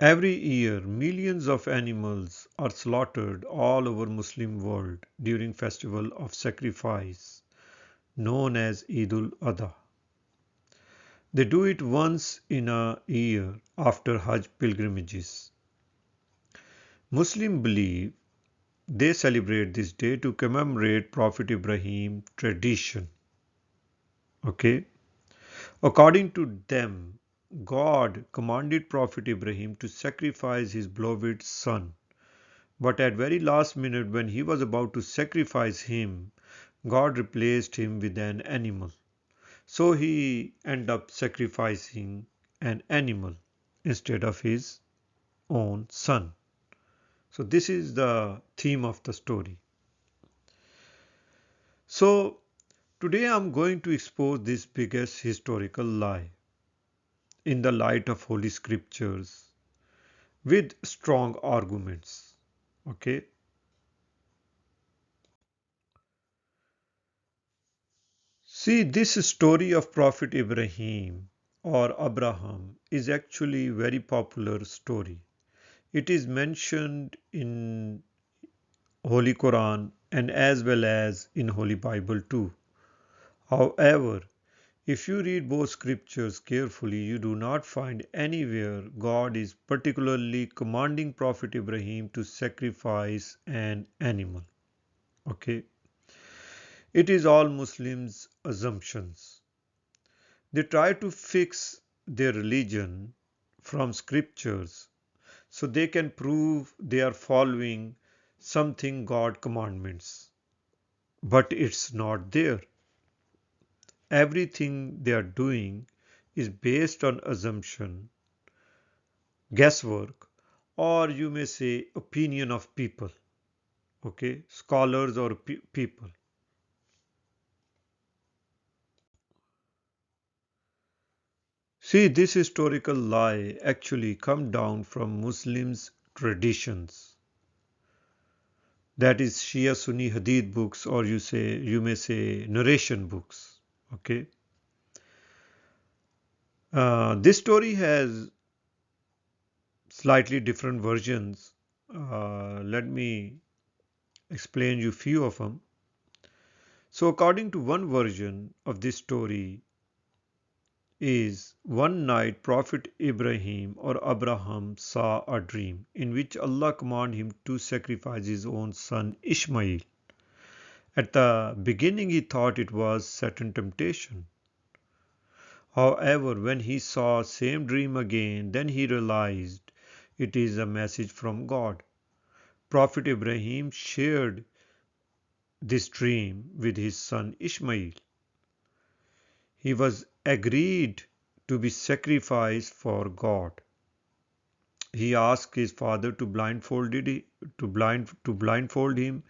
Every year, millions of animals are slaughtered all over Muslim world during festival of sacrifice known as Eid-ul-Adha. They do it once in a year after Hajj pilgrimages. Muslims believe they celebrate this day to commemorate Prophet Ibrahim tradition. Okay? According to them, God commanded Prophet Ibrahim to sacrifice his beloved son. But at very last minute when he was about to sacrifice him, God replaced him with an animal. So he ended up sacrificing an animal instead of his own son. So this is the theme of the story. So today I'm going to expose this biggest historical lie in the light of Holy Scriptures with strong arguments. Okay. See, this story of Prophet Ibrahim or Abraham is actually very popular story. It is mentioned in Holy Quran and as well as in Holy Bible too. However, if you read both scriptures carefully, you do not find anywhere God is particularly commanding Prophet Ibrahim to sacrifice an animal. Okay, it is all Muslims' assumptions. They try to fix their religion from scriptures so they can prove they are following something God commandments. But it's not there. Everything they are doing is based on assumption, guesswork, or you may say opinion of people, okay, scholars or people. See, this historical lie actually come down from Muslims' traditions. That is Shia Sunni Hadith books, or you may say narration books. Okay, this story has slightly different versions. Let me explain you few of them. So, according to one version of this story, is one night Prophet Ibrahim or Abraham saw a dream in which Allah commanded him to sacrifice his own son Ishmael. At the beginning, he thought it was Satan temptation. However, when he saw same dream again, then he realized it is a message from God. Prophet Ibrahim shared this dream with his son Ishmael. He was agreed to be sacrificed for God. He asked his father to blindfold him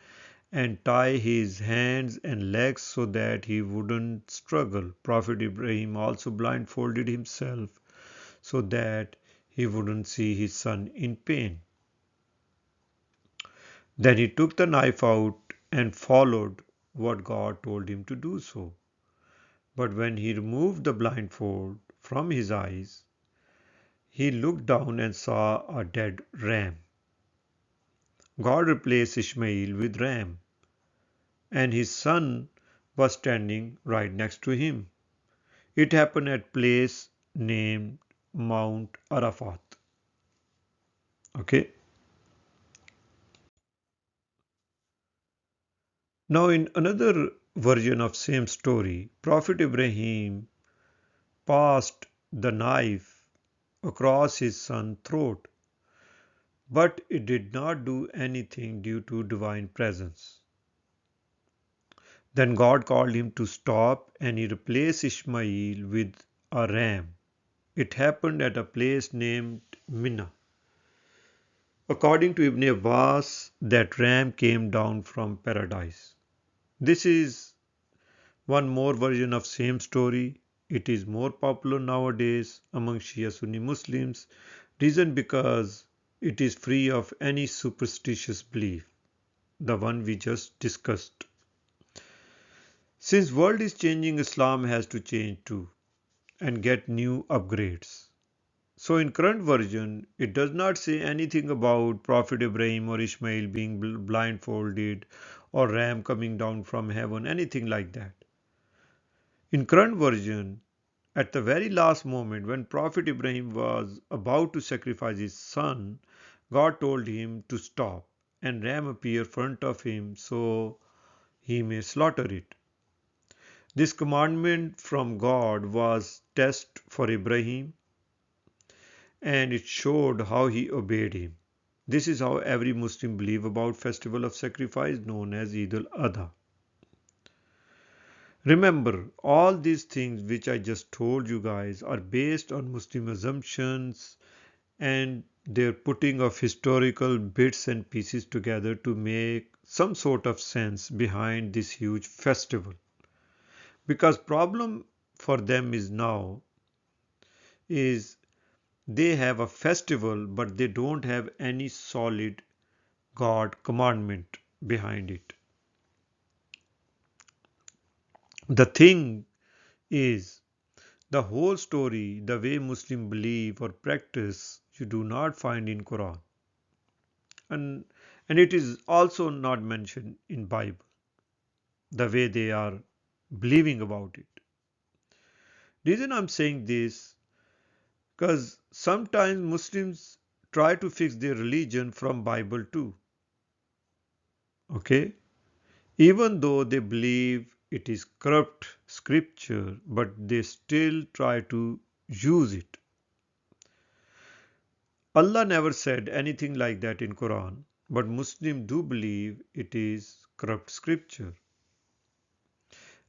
and tie his hands and legs so that he wouldn't struggle. Prophet Ibrahim also blindfolded himself so that he wouldn't see his son in pain. Then he took the knife out and followed what God told him to do so. But when he removed the blindfold from his eyes, he looked down and saw a dead ram. God replaced Ishmael with ram, and his son was standing right next to him. It happened at a place named Mount Arafat. Okay. Now in another version of same story, Prophet Ibrahim passed the knife across his son's throat, but it did not do anything due to divine presence. Then God called him to stop and he replaced Ishmael with a ram. It happened at a place named Minna. According to Ibn Abbas, that ram came down from paradise. This is one more version of same story. It is more popular nowadays among Shia Sunni Muslims. Reason because it is free of any superstitious belief, the one we just discussed. Since world is changing, Islam has to change too and get new upgrades. So in current version, it does not say anything about Prophet Ibrahim or Ishmael being blindfolded or ram coming down from heaven, anything like that. In current version, at the very last moment when Prophet Ibrahim was about to sacrifice his son, God told him to stop and ram appear front of him so he may slaughter it. This commandment from God was test for Ibrahim and it showed how he obeyed him. This is how every Muslim believe about festival of sacrifice known as Eid-ul-Adha. Remember, all these things which I just told you guys are based on Muslim assumptions and their putting of historical bits and pieces together to make some sort of sense behind this huge festival. Because problem for them is now is they have a festival but they don't have any solid God commandment behind it. The thing is the whole story, the way Muslim believe or practice, you do not find in Quran. And and it is also not mentioned in Bible, the way they are believing about it. Reason I'm saying this, because sometimes Muslims try to fix their religion from Bible too. Okay? Even though they believe it is corrupt scripture, but they still try to use it. Allah never said anything like that in Quran, but Muslims do believe it is corrupt scripture.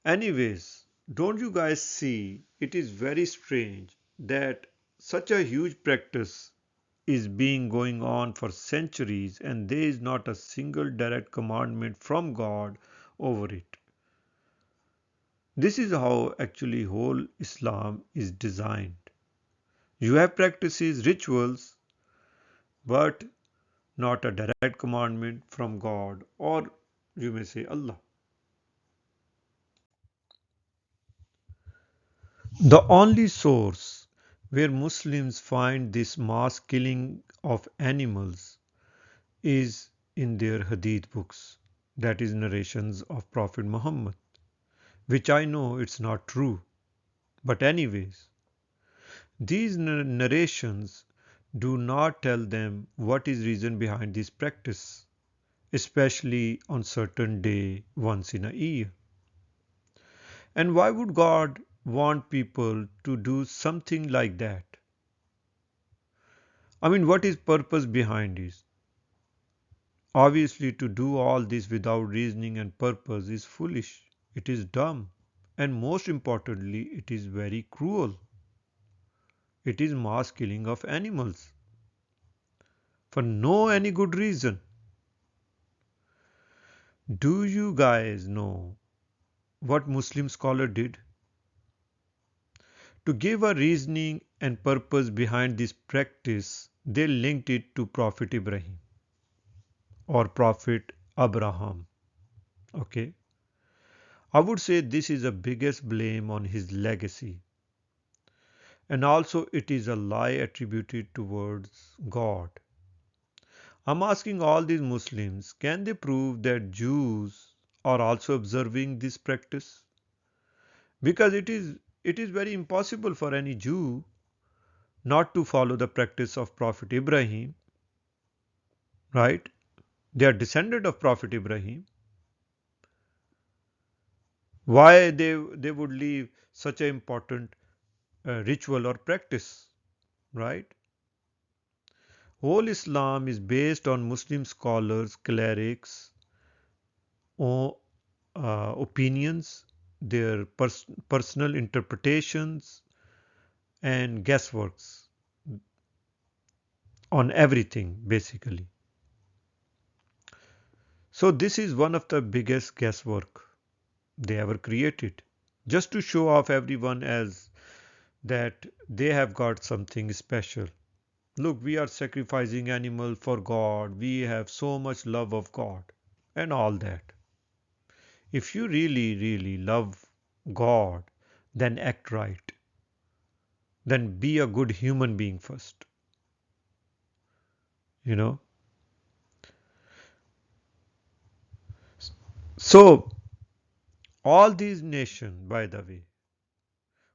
Anyways, don't you guys see it is very strange that such a huge practice is being going on for centuries and there is not a single direct commandment from God over it. This is how actually whole Islam is designed. You have practices, rituals, but not a direct commandment from God or you may say Allah. The only source where Muslims find this mass killing of animals is in their hadith books, that is narrations of Prophet Muhammad, which I know it's not true. But anyways, these narrations do not tell them what is reason behind this practice, especially on certain day once in a year. And why would God want people to do something like that? I mean, what is purpose behind it? Obviously, to do all this without reasoning and purpose is foolish. It is dumb. And most importantly, it is very cruel. It is mass killing of animals for no any good reason. Do you guys know what Muslim scholar did? To give a reasoning and purpose behind this practice, they linked it to Prophet Ibrahim or Prophet Abraham. Okay. I would say this is the biggest blame on his legacy. And also it is a lie attributed towards God. I'm asking all these Muslims, can they prove that Jews are also observing this practice? Because it is very impossible for any Jew not to follow the practice of Prophet Ibrahim, right? They are descendant of Prophet Ibrahim. Why they would leave such an important ritual or practice, right? Whole Islam is based on Muslim scholars, clerics, opinions, their personal interpretations, and guessworks on everything, basically. So, this is one of the biggest guesswork they ever created, just to show off everyone as that they have got something special. Look, we are sacrificing animal for God. We have so much love of God and all that. If you really, really love God, then act right. then be a good human being first. You know. So all these nations, by the way,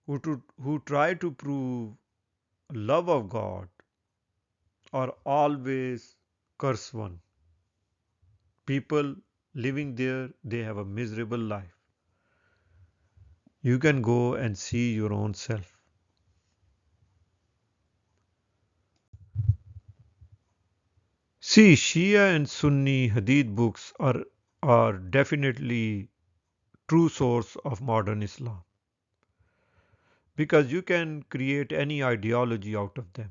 who try to prove love of God are always curse one. People living there, they have a miserable life. You can go and see your own self. See, Shia and Sunni Hadith books are definitely true source of modern Islam because you can create any ideology out of them.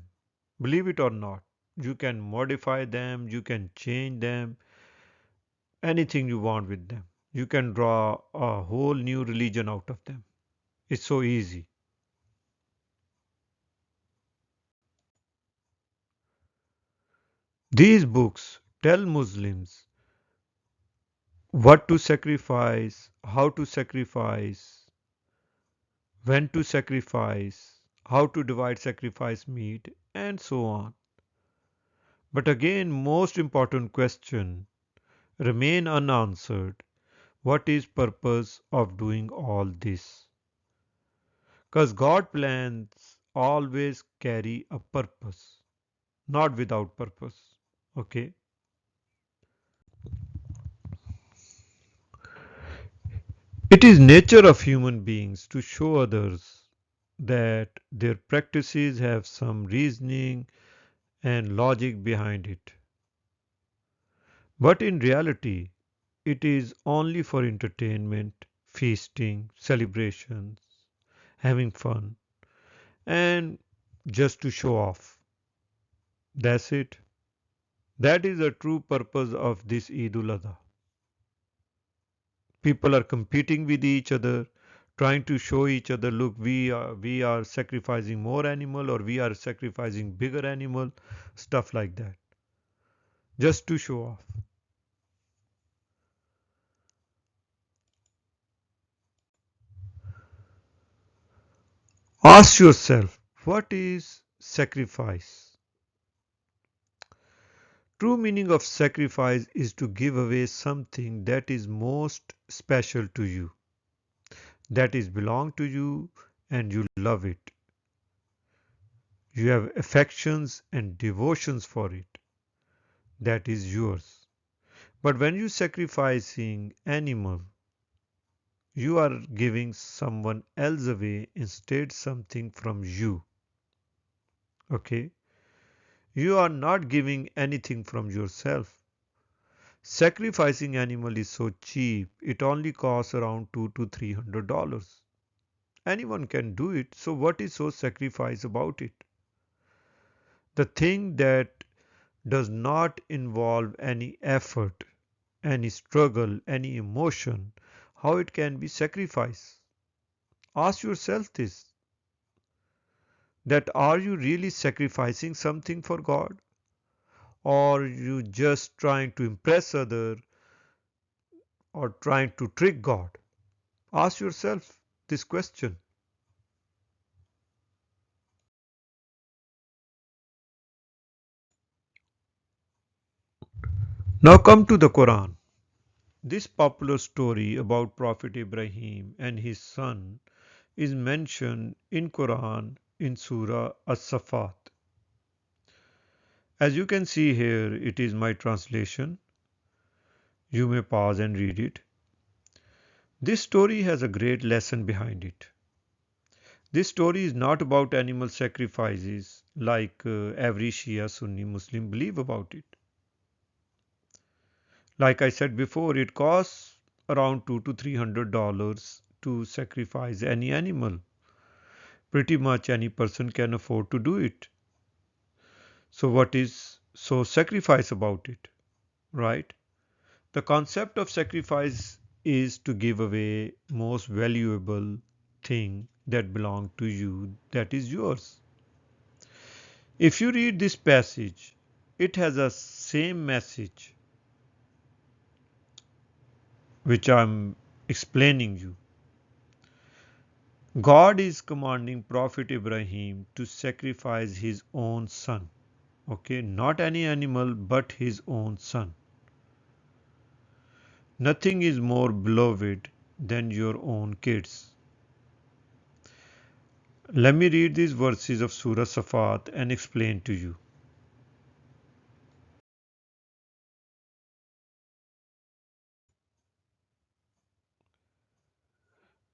Believe it or not, you can modify them, you can change them, anything you want with them. You can draw a whole new religion out of them. It's so easy. These books tell Muslims what to sacrifice, how to sacrifice, when to sacrifice, how to divide sacrifice meat, and so on. But again, most important question remain unanswered. What is purpose of doing all this? Because God plans always carry a purpose, not without purpose. Okay? It is nature of human beings to show others that their practices have some reasoning and logic behind it. But in reality, it is only for entertainment, feasting, celebrations, having fun, and just to show off. That's it. That is the true purpose of this Eid-ul-Adha. People are competing with each other, trying to show each other, look, we are sacrificing more animal or we are sacrificing bigger animal, stuff like that, just to show off. Ask yourself, what is sacrifice? True meaning of sacrifice is to give away something that is most special to you, that is belong to you and you love it. You have affections and devotions for it. That is yours. But when you sacrificing animal, you are giving someone else away instead something from you. Okay? You are not giving anything from yourself. Sacrificing animal is so cheap, it only costs around $200 to $300. Anyone can do it, so what is so sacrifice about it? The thing that does not involve any effort, any struggle, any emotion, how it can be sacrifice? Ask yourself this, that are you really sacrificing something for God? Or you just trying to impress other or trying to trick God? Ask yourself this question. Now come to the Quran. This popular story about Prophet Ibrahim and his son is mentioned in Quran in Surah As-Safat. As you can see here, it is my translation. You may pause and read it. This story has a great lesson behind it. This story is not about animal sacrifices like every Shia Sunni Muslim believe about it. Like I said before, it costs around $200 to $300 to sacrifice any animal. Pretty much any person can afford to do it. So what is so sacrifice about it, right? The concept of sacrifice is to give away most valuable thing that belong to you, that is yours. If you read this passage, it has a same message which I'm explaining you. God is commanding Prophet Ibrahim to sacrifice his own son. Okay, not any animal, but his own son. Nothing is more beloved than your own kids. Let me read these verses of Surah Safat and explain to you.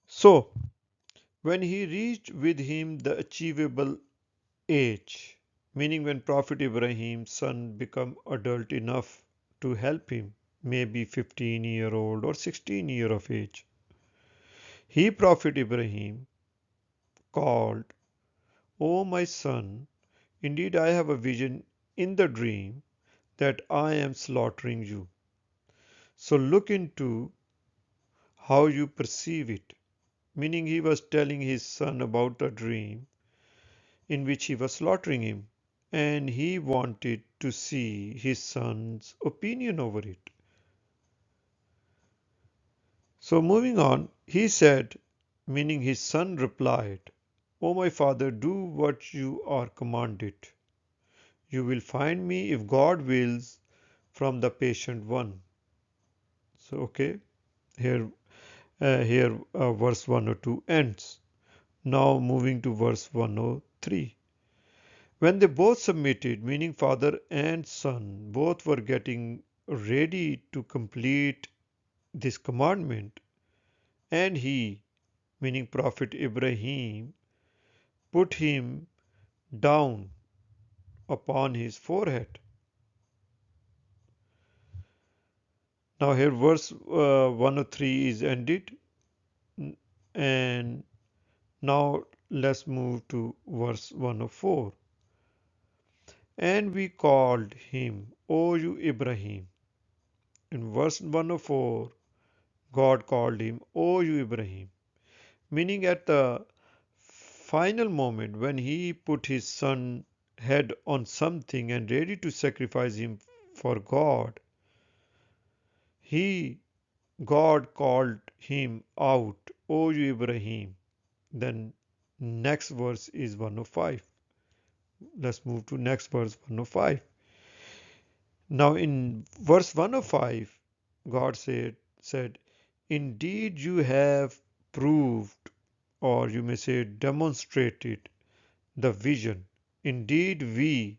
So, when he reached with him the achievable age, meaning when Prophet Ibrahim's son became adult enough to help him, maybe 15-year-old or 16 year of age, he, Prophet Ibrahim, called, O my son, indeed I have a vision in the dream that I am slaughtering you. So look into how you perceive it. Meaning he was telling his son about a dream in which he was slaughtering him, and he wanted to see his son's opinion over it. So moving on, he said, meaning his son replied, O my father, do what you are commanded. You will find me, if God wills, from the patient one. So okay, here verse 102 ends. Now moving to verse 103. When they both submitted, meaning father and son, both were getting ready to complete this commandment, and he, meaning Prophet Ibrahim, put him down upon his forehead. Now, here verse 103 is ended, and now let's move to verse 104. And we called him, O you Ibrahim. In verse 104, God called him, O you Ibrahim, meaning at the final moment when he put his son head on something and ready to sacrifice him for God, he, God called him out, O you Ibrahim. Then next verse is 105. Let's move to next verse 105. Now in verse 105, God said, Indeed you have proved, or you may say demonstrated, the vision. Indeed we,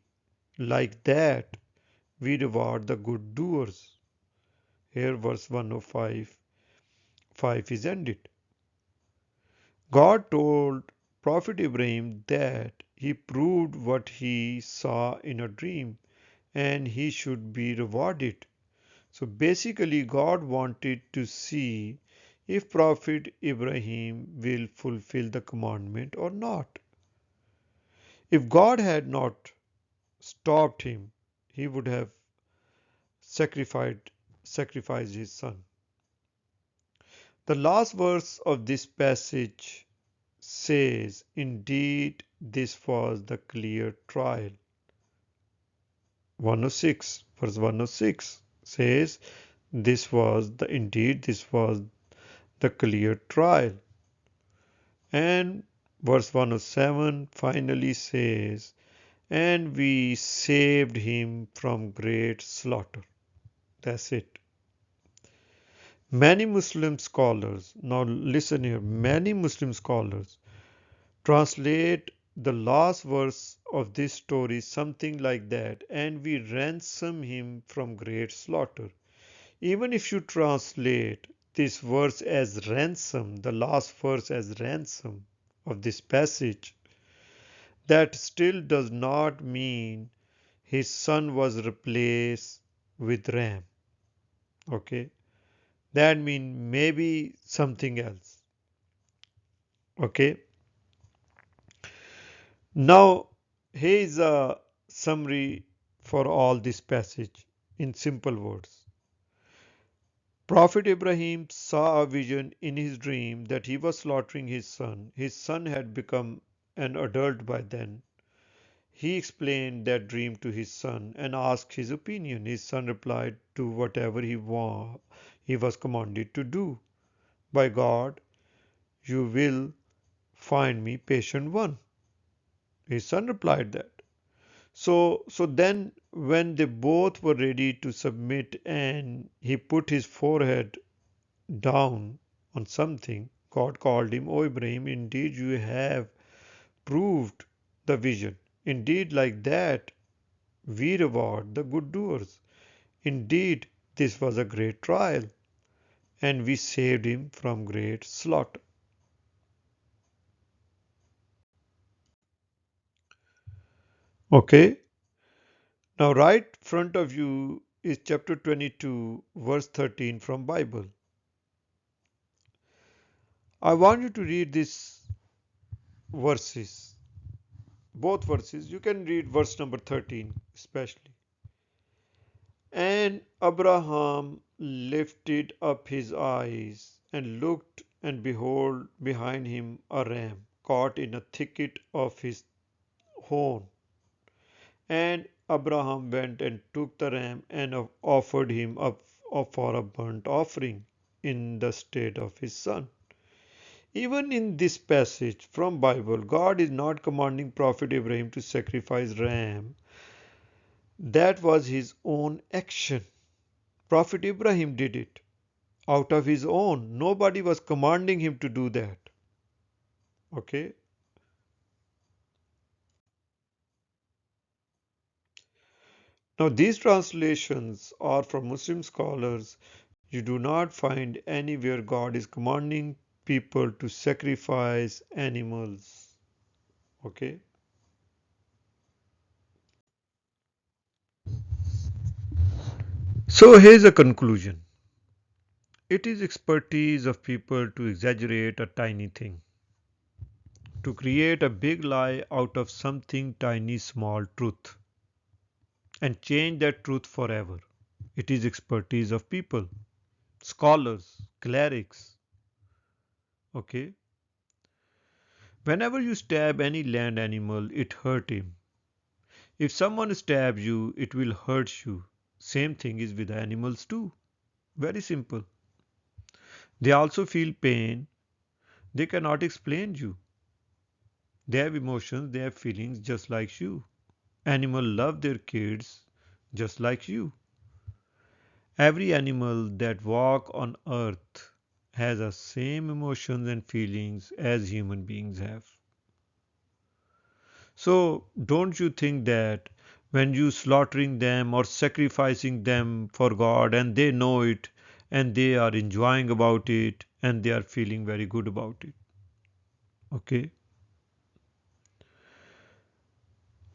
like that, we reward the good doers. Here verse 105, 5 is ended. God told Prophet Ibrahim that he proved what he saw in a dream and he should be rewarded. So basically, God wanted to see if Prophet Ibrahim will fulfill the commandment or not. If God had not stopped him, he would have sacrificed, sacrificed his son. The last verse of this passage says, Indeed, this was the clear trial. 106, verse 106 says, this was the clear trial. And verse 107 finally says, and we saved him from great slaughter. That's it. Many Muslim scholars, now listen here, many Muslim scholars translate the last verse of this story something like that, and we ransom him from great slaughter. Even if you translate this verse as ransom, the last verse as ransom of this passage, that still does not mean his son was replaced with ram. Okay, that means maybe something else. Okay, now here is a summary for all this passage in simple words. Prophet Ibrahim saw a vision in his dream that he was slaughtering his son. His son had become an adult by then. He explained that dream to his son and asked his opinion. His son replied to whatever he was commanded to do by God. You will Find me patient one. His son replied that. So then when they both were ready to submit and he put his forehead down on something, God called him, O Ibrahim, indeed you have proved the vision. Indeed, like that, we reward the good doers. Indeed, this was a great trial, and we saved him from great slaughter. Okay, now right front of you is chapter 22, verse 13 from Bible. I want you to read these verses, both verses. You can read verse number 13 especially. And Abraham lifted up his eyes and looked, and behold, behind him a ram caught in a thicket of his horn. And Abraham went and took the ram and offered him up for a burnt offering in the stead of his son. Even in this passage from Bible, God is not commanding Prophet Ibrahim to sacrifice ram. That was his own action. Prophet Ibrahim did it out of his own. Nobody was commanding him to do that. Okay. Now these translations are from Muslim scholars. You do not find anywhere God is commanding people to sacrifice animals. Okay. So here's a conclusion. It is expertise of people to exaggerate a tiny thing, to create a big lie out of something tiny small truth, and change that truth forever. It is expertise of people, scholars, clerics. Okay. Whenever you stab any land animal, it hurt him. If someone stabs you, it will hurt you. Same thing is with animals too. Very simple. They also feel pain. They cannot explain you. They have emotions, they have feelings just like you. Animals love their kids just like you. Every animal that walk on earth has the same emotions and feelings as human beings have. So don't you think that when you slaughtering them or sacrificing them for God and they know it and they are enjoying about it and they are feeling very good about it. Okay.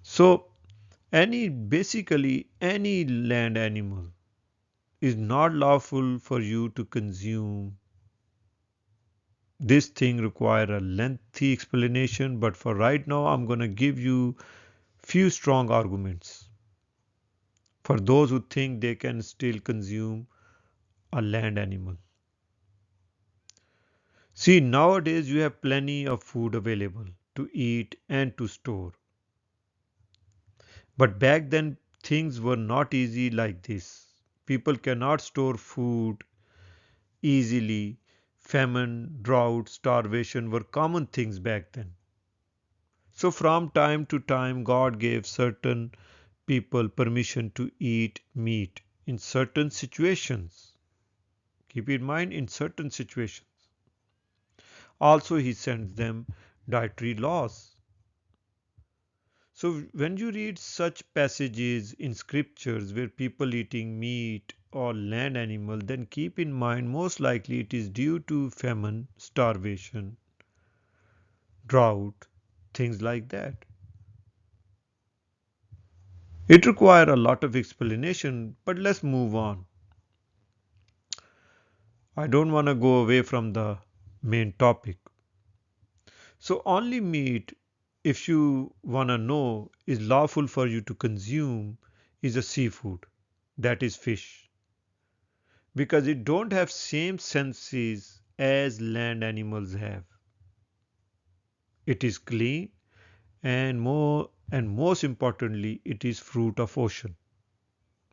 So basically any land animal is not lawful for you to consume. This thing require a lengthy explanation, but for right now I'm going to give you few strong arguments for those who think they can still consume a land animal. See, nowadays you have plenty of food available to eat and to store. But back then things were not easy like this. People cannot store food easily. Famine, drought, starvation were common things back then. So from time to time God gave certain people permission to eat meat in certain situations. Keep in mind, in certain situations. Also he sends them dietary laws. So when you read such passages in scriptures where people eating meat or land animal, then keep in mind most likely it is due to famine, starvation, drought, things like that. It requires a lot of explanation, but let's move on. I don't want to go away from the main topic. So only meat, if you want to know, is lawful for you to consume is a seafood, that is fish, because it don't have same senses as land animals have. It is clean and most importantly, it is fruit of ocean.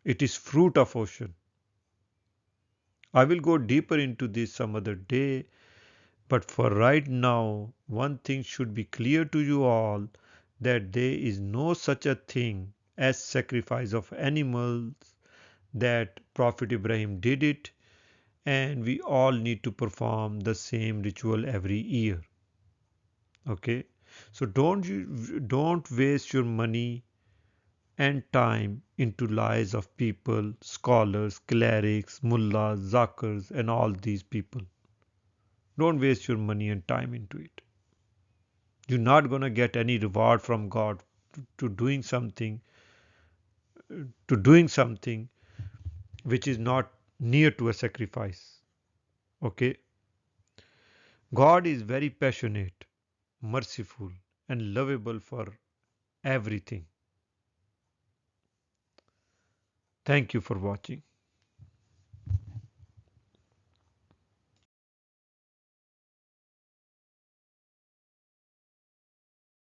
It is fruit of ocean. I will go deeper into this some other day, but for right now, one thing should be clear to you all, that there is no such a thing as sacrifice of animals, that Prophet Ibrahim did it, and we all need to perform the same ritual every year. Okay, so don't waste your money and time into lies of people, scholars, clerics, mullahs, zakirs, and all these people. Don't waste your money and time into it. You're not going to get any reward from God to doing something, to doing something which is not near to a sacrifice. Okay, God is very passionate, merciful, and lovable for everything. Thank you for watching.